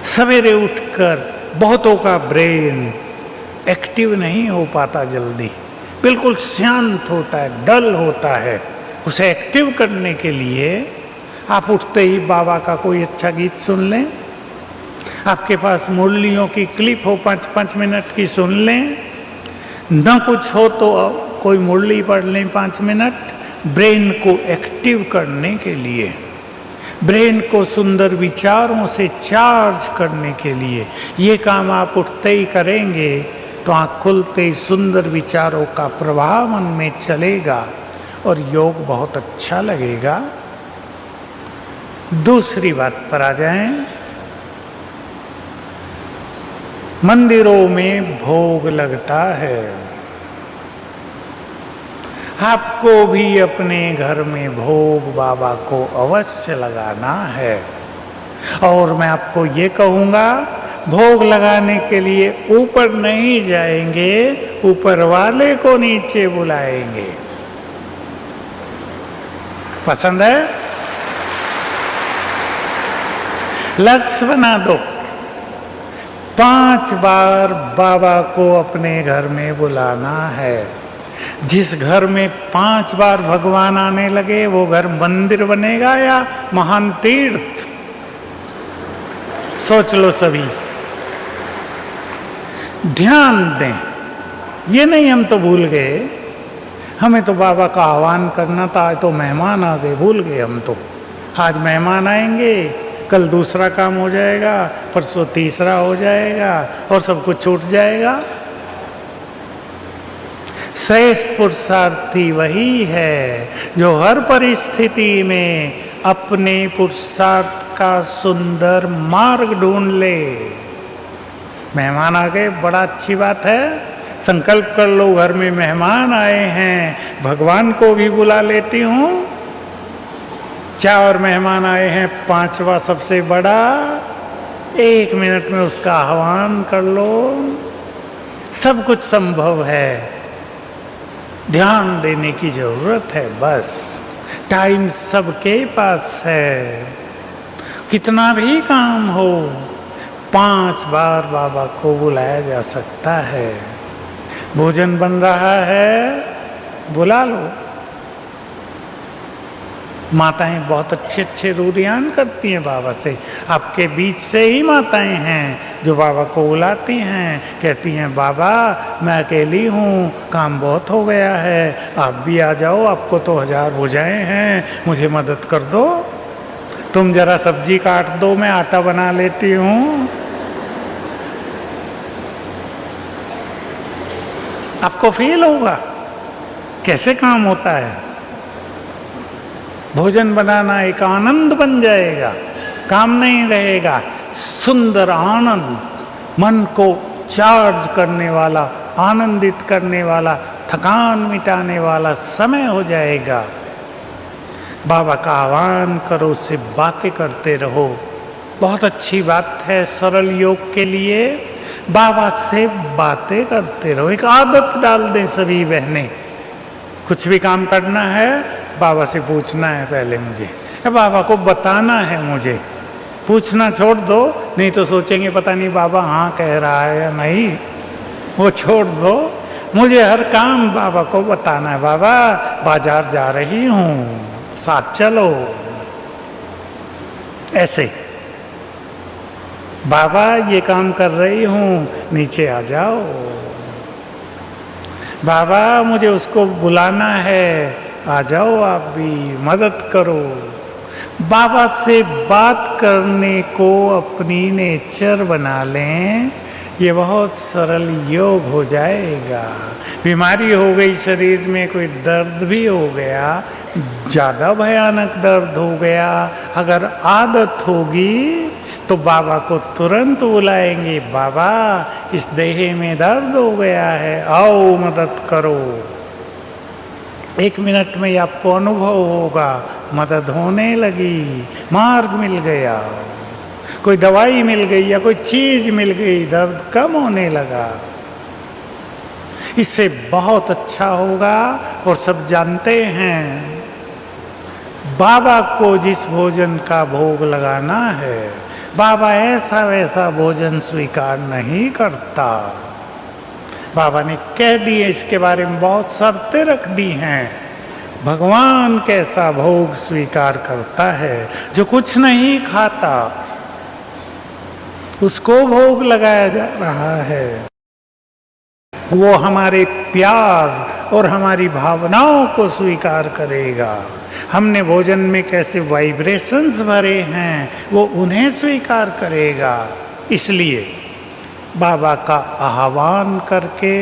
सवेरे उठकर बहुतों का ब्रेन एक्टिव नहीं हो पाता, जल्दी बिल्कुल शांत होता है, डल होता है। उसे एक्टिव करने के लिए आप उठते ही बाबा का कोई अच्छा गीत सुन लें, आपके पास मुरलियों की क्लिप हो 5-5 मिनट की सुन लें, न कुछ हो तो कोई मुरली पढ़ लें 5 मिनट, ब्रेन को एक्टिव करने के लिए, ब्रेन को सुंदर विचारों से चार्ज करने के लिए। ये काम आप उठते ही करेंगे तो आँख खुलते ही सुंदर विचारों का प्रभाव मन में चलेगा और योग बहुत अच्छा लगेगा। दूसरी बात पर आ जाएं, मंदिरों में भोग लगता है, आपको भी अपने घर में भोग बाबा को अवश्य लगाना है। और मैं आपको ये कहूँगा, भोग लगाने के लिए ऊपर नहीं जाएंगे, ऊपर वाले को नीचे बुलाएंगे। पसंद है? लक्ष्य बना दो, 5 बार बाबा को अपने घर में बुलाना है। जिस घर में 5 बार भगवान आने लगे वो घर मंदिर बनेगा या महान तीर्थ? सोच लो सभी, ध्यान दें। ये नहीं हम तो भूल गए, हमें तो बाबा का आह्वान करना था, आज तो मेहमान आ गए, भूल गए हम तो। आज मेहमान आएंगे, कल दूसरा काम हो जाएगा, परसों तीसरा हो जाएगा और सब कुछ छूट जाएगा। श्रेष्ठ पुरुषार्थी वही है जो हर परिस्थिति में अपने पुरुषार्थ का सुंदर मार्ग ढूंढ ले। मेहमान आ गए, बड़ा अच्छी बात है, संकल्प कर लो घर में मेहमान आए हैं, भगवान को भी बुला लेती हूँ। 4 मेहमान आए हैं, 5वां सबसे बड़ा, 1 मिनट में उसका आह्वान कर लो। सब कुछ संभव है, ध्यान देने की जरूरत है बस। टाइम सबके पास है, कितना भी काम हो 5 बार बाबा को बुलाया जा सकता है। भोजन बन रहा है, बुला लो। माताएं बहुत अच्छे रूरियान करती हैं बाबा से, आपके बीच से ही माताएं हैं जो बाबा को बुलाती हैं, कहती हैं बाबा मैं अकेली हूँ, काम बहुत हो गया है, आप भी आ जाओ, आपको तो 1000 भुजाएं हैं, मुझे मदद कर दो, तुम जरा सब्जी काट दो, मैं आटा बना लेती हूँ। आपको फील होगा कैसे काम होता है। भोजन बनाना एक आनंद बन जाएगा, काम नहीं रहेगा, सुंदर आनंद, मन को चार्ज करने वाला, आनंदित करने वाला, थकान मिटाने वाला समय हो जाएगा। बाबा का आह्वान करो, उससे बातें करते रहो, बहुत अच्छी बात है सरल योग के लिए। बाबा से बातें करते रहो, एक आदत डाल दें सभी बहनें, कुछ भी काम करना है बाबा से पूछना है पहले मुझे, बाबा को बताना है मुझे। पूछना छोड़ दो, नहीं तो सोचेंगे पता नहीं बाबा हाँ कह रहा है या नहीं, वो छोड़ दो। मुझे हर काम बाबा को बताना है, बाबा बाजार जा रही हूँ, साथ चलो। ऐसे बाबा ये काम कर रही हूँ, नीचे आ जाओ। बाबा मुझे उसको बुलाना है, आ जाओ आप भी, मदद करो। बाबा से बात करने को अपनी नेचर बना लें, ये बहुत सरल योग हो जाएगा। बीमारी हो गई शरीर में, कोई दर्द भी हो गया, ज़्यादा भयानक दर्द हो गया, अगर आदत होगी तो बाबा को तुरंत बुलाएंगे, बाबा इस देह में दर्द हो गया है, आओ मदद करो। 1 मिनट में आपको अनुभव होगा, मदद होने लगी, मार्ग मिल गया, कोई दवाई मिल गई या कोई चीज मिल गई, दर्द कम होने लगा। इससे बहुत अच्छा होगा। और सब जानते हैं बाबा को जिस भोजन का भोग लगाना है, बाबा ऐसा वैसा भोजन स्वीकार नहीं करता। बाबा ने कह दिए, इसके बारे में बहुत शर्तें रख दी हैं। भगवान कैसा भोग स्वीकार करता है? जो कुछ नहीं खाता उसको भोग लगाया जा रहा है। वो हमारे प्यार और हमारी भावनाओं को स्वीकार करेगा। हमने भोजन में कैसे वाइब्रेशंस भरे हैं वो उन्हें स्वीकार करेगा। इसलिए बाबा का आह्वान करके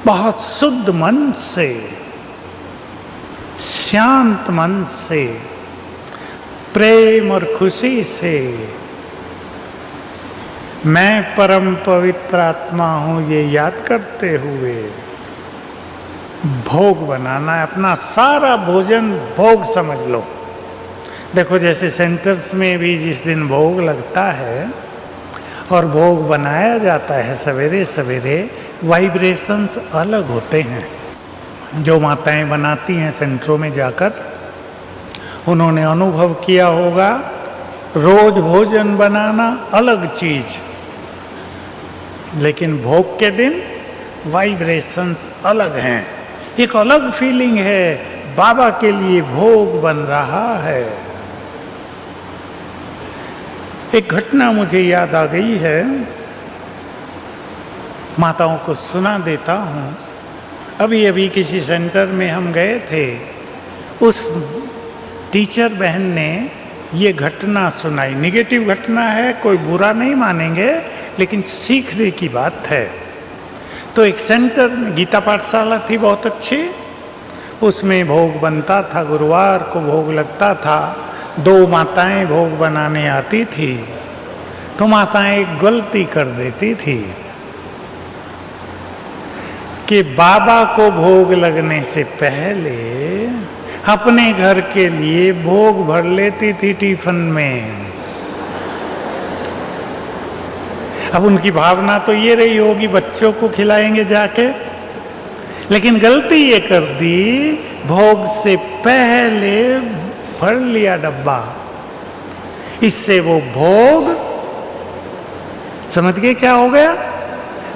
बहुत शुद्ध मन से, शांत मन से, प्रेम और खुशी से, मैं परम पवित्र आत्मा हूँ ये याद करते हुए भोग बनाना है। अपना सारा भोजन भोग समझ लो। देखो जैसे सेंटर्स में भी जिस दिन भोग लगता है और भोग बनाया जाता है सवेरे सवेरे, वाइब्रेशंस अलग होते हैं। जो माताएं बनाती हैं सेंटरों में जाकर, उन्होंने अनुभव किया होगा रोज भोजन बनाना अलग चीज, लेकिन भोग के दिन वाइब्रेशंस अलग हैं। एक अलग फीलिंग है, बाबा के लिए भोग बन रहा है। एक घटना मुझे याद आ गई है, माताओं को सुना देता हूँ। अभी अभी किसी सेंटर में हम गए थे, उस टीचर बहन ने ये घटना सुनाई। निगेटिव घटना है, कोई बुरा नहीं मानेंगे, लेकिन सीखने की बात है। तो एक सेंटर में गीता पाठशाला थी बहुत अच्छी, उसमें भोग बनता था, गुरुवार को भोग लगता था। 2 माताएं भोग बनाने आती थी, तो माताएं एक गलती कर देती थी कि बाबा को भोग लगने से पहले अपने घर के लिए भोग भर लेती थी टिफिन में। अब उनकी भावना तो ये रही होगी बच्चों को खिलाएंगे जाके, लेकिन गलती ये कर दी, भोग से पहले भर लिया डब्बा। इससे वो भोग समझ गए क्या हो गया?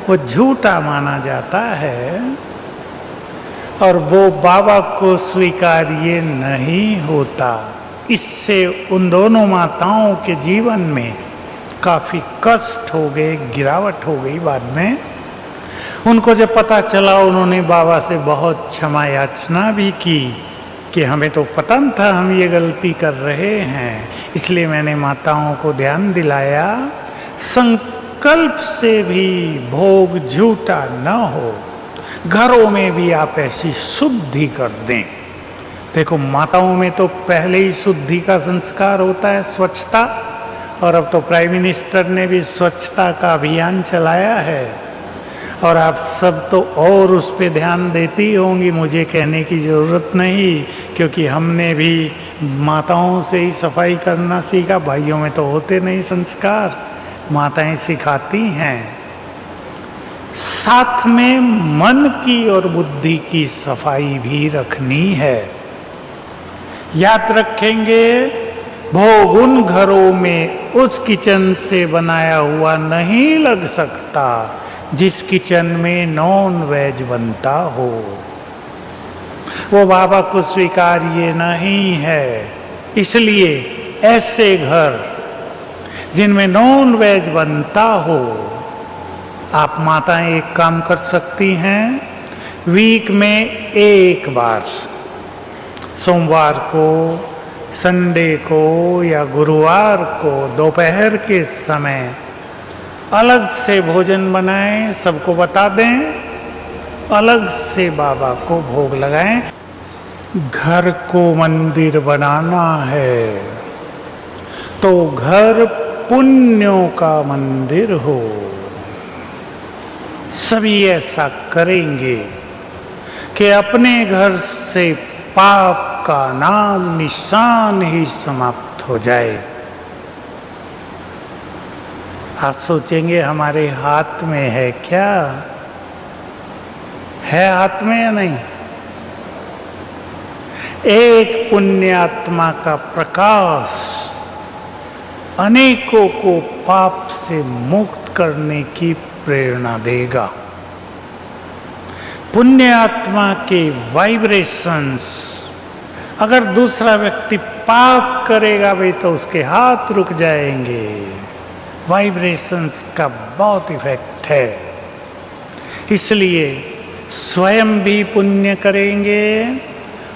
वो झूठा माना जाता है और वो बाबा को स्वीकार्य नहीं होता। इससे उन दोनों माताओं के जीवन में काफ़ी कष्ट हो गए, गिरावट हो गई। बाद में उनको जब पता चला, उन्होंने बाबा से बहुत क्षमा याचना भी की कि हमें तो पता न था हम ये गलती कर रहे हैं, इसलिए मैंने माताओं को ध्यान दिलाया, संकल्प से भी भोग झूठा न हो। घरों में भी आप ऐसी शुद्धि कर दें। देखो माताओं में तो पहले ही शुद्धि का संस्कार होता है, स्वच्छता, और अब तो प्राइम मिनिस्टर ने भी स्वच्छता का अभियान चलाया है और आप सब तो और उस पर ध्यान देती होंगी, मुझे कहने की ज़रूरत नहीं, क्योंकि हमने भी माताओं से ही सफाई करना सीखा। भाइयों में तो होते नहीं संस्कार, माताएं सिखाती हैं। साथ में मन की और बुद्धि की सफाई भी रखनी है। याद रखेंगे, भोग उन घरों में उस किचन से बनाया हुआ नहीं लग सकता जिस किचन में नॉन वेज बनता हो। वो बाबा को स्वीकार्य नहीं है। इसलिए ऐसे घर जिनमें नॉन वेज बनता हो, आप माताएं एक काम कर सकती हैं, वीक में एक बार, सोमवार को, संडे को या गुरुवार को दोपहर के समय अलग से भोजन बनाएं, सबको बता दें, अलग से बाबा को भोग लगाएं। घर को मंदिर बनाना है तो घर पुण्यों का मंदिर हो। सभी ऐसा करेंगे कि अपने घर से पाप का नाम निशान ही समाप्त हो जाए। आप सोचेंगे हमारे हाथ में है क्या? है हाथ में या नहीं? एक पुण्यात्मा का प्रकाश अनेकों को पाप से मुक्त करने की प्रेरणा देगा। पुण्यात्मा के वाइब्रेशंस, अगर दूसरा व्यक्ति पाप करेगा भी तो उसके हाथ रुक जाएंगे। वाइब्रेशंस का बहुत इफेक्ट है, इसलिए स्वयं भी पुण्य करेंगे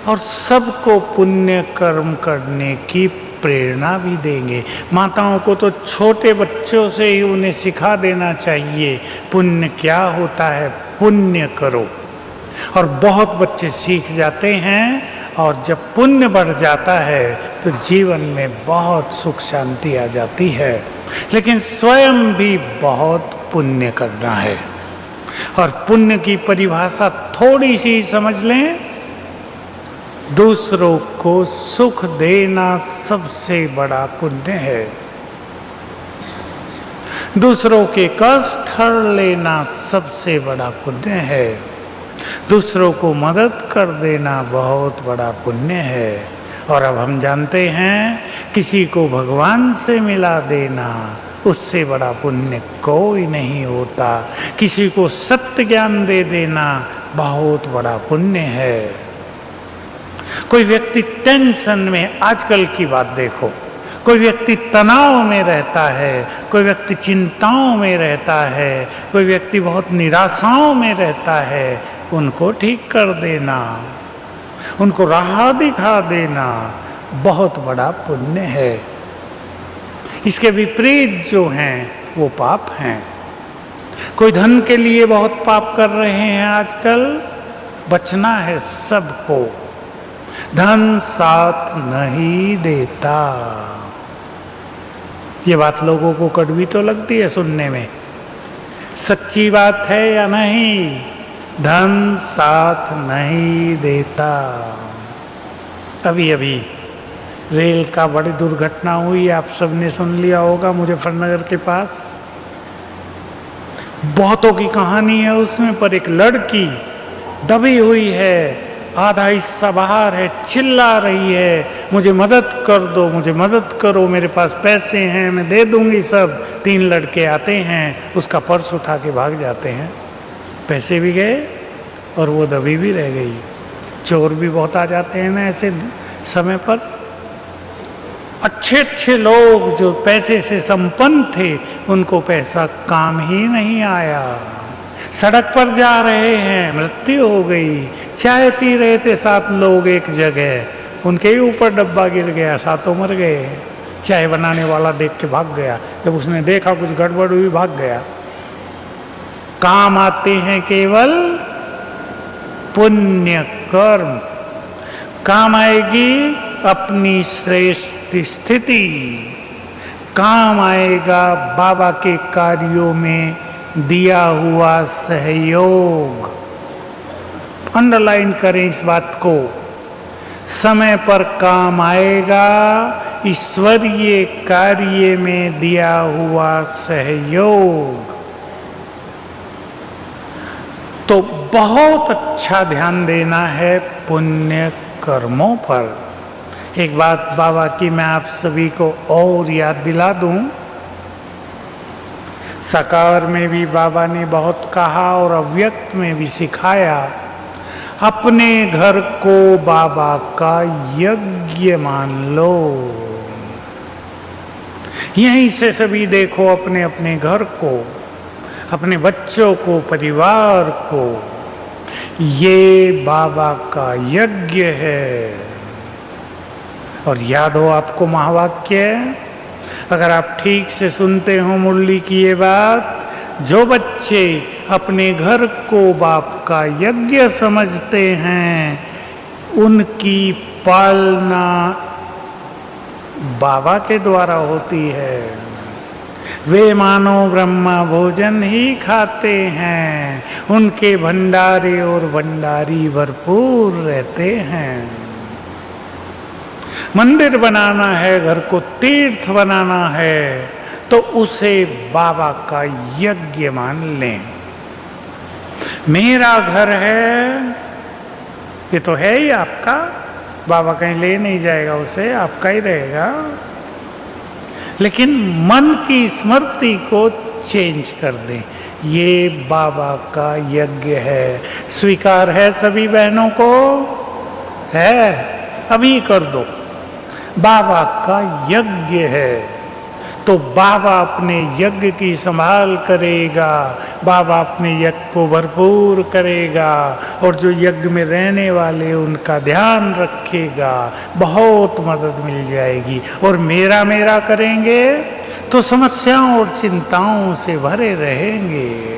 और सबको पुण्य कर्म करने की प्रेरणा भी देंगे। माताओं को तो छोटे बच्चों से ही उन्हें सिखा देना चाहिए पुण्य क्या होता है, पुण्य करो। और बहुत बच्चे सीख जाते हैं, और जब पुण्य बढ़ जाता है तो जीवन में बहुत सुख शांति आ जाती है। लेकिन स्वयं भी बहुत पुण्य करना है। और पुण्य की परिभाषा थोड़ी सी समझ लें, दूसरों को सुख देना सबसे बड़ा पुण्य है। दूसरों के कष्ट हर लेना सबसे बड़ा पुण्य है। दूसरों को मदद कर देना बहुत बड़ा पुण्य है। और अब हम जानते हैं, किसी को भगवान से मिला देना उससे बड़ा पुण्य कोई नहीं होता। किसी को सत्य ज्ञान दे देना बहुत बड़ा पुण्य है। कोई व्यक्ति टेंशन में, आजकल की बात देखो, कोई व्यक्ति तनाव में रहता है, कोई व्यक्ति चिंताओं में रहता है, कोई व्यक्ति बहुत निराशाओं में रहता है, उनको ठीक कर देना, उनको राह दिखा देना बहुत बड़ा पुण्य है। इसके विपरीत जो हैं वो पाप हैं। कोई धन के लिए बहुत पाप कर रहे हैं आजकल, बचना है सबको। धन साथ नहीं देता। ये बात लोगों को कड़वी तो लगती है सुनने में, सच्ची बात है या नहीं? धन साथ नहीं देता। अभी अभी रेल का बड़ी दुर्घटना हुई, आप सबने सुन लिया होगा, मुजफ्फरनगर के पास। बहुतों की कहानी है उसमें, पर एक लड़की दबी हुई है, आधा हिस्सा बाहर है, चिल्ला रही है, मुझे मदद कर दो, मुझे मदद करो, मेरे पास पैसे हैं, मैं दे दूंगी सब। 3 लड़के आते हैं, उसका पर्स उठा के भाग जाते हैं। पैसे भी गए और वो दबी भी रह गई। चोर भी बहुत आ जाते हैं ना ऐसे समय पर। अच्छे अच्छे लोग जो पैसे से संपन्न थे, उनको पैसा काम ही नहीं आया। सड़क पर जा रहे हैं, मृत्यु हो गई। चाय पी रहे थे 7 लोग एक जगह, उनके ही ऊपर डब्बा गिर गया, 7 मर गए। चाय बनाने वाला देख के भाग गया, जब उसने देखा कुछ गड़बड़ हुई भाग गया। काम आते हैं केवल पुण्य कर्म। काम आएगी अपनी श्रेष्ठ स्थिति, काम आएगा बाबा के कार्यों में दिया हुआ सहयोग। अंडरलाइन करें इस बात को, समय पर काम आएगा ईश्वरीय कार्य में दिया हुआ सहयोग। तो बहुत अच्छा ध्यान देना है पुण्य कर्मों पर। एक बात बाबा की मैं आप सभी को और याद दिला दूं, साकार में भी बाबा ने बहुत कहा और अव्यक्त में भी सिखाया, अपने घर को बाबा का यज्ञ मान लो। यहीं से सभी देखो अपने अपने घर को, अपने बच्चों को, परिवार को, ये बाबा का यज्ञ है। और याद हो आपको महावाक्य, अगर आप ठीक से सुनते हो मुरली की ये बात, जो बच्चे अपने घर को बाप का यज्ञ समझते हैं, उनकी पालना बाबा के द्वारा होती है। वे मानो ब्रह्मा भोजन ही खाते हैं, उनके भंडारे और भंडारी भरपूर रहते हैं। मंदिर बनाना है, घर को तीर्थ बनाना है, तो उसे बाबा का यज्ञ मान लें। मेरा घर है, ये तो है ही आपका, बाबा कहीं ले नहीं जाएगा उसे, आपका ही रहेगा। लेकिन मन की स्मृति को चेंज कर दें, ये बाबा का यज्ञ है। स्वीकार है सभी बहनों को? है? अभी कर दो। बाबा का यज्ञ है तो बाबा अपने यज्ञ की संभाल करेगा, बाबा अपने यज्ञ को भरपूर करेगा और जो यज्ञ में रहने वाले उनका ध्यान रखेगा, बहुत मदद मिल जाएगी। और मेरा मेरा करेंगे तो समस्याओं और चिंताओं से भरे रहेंगे।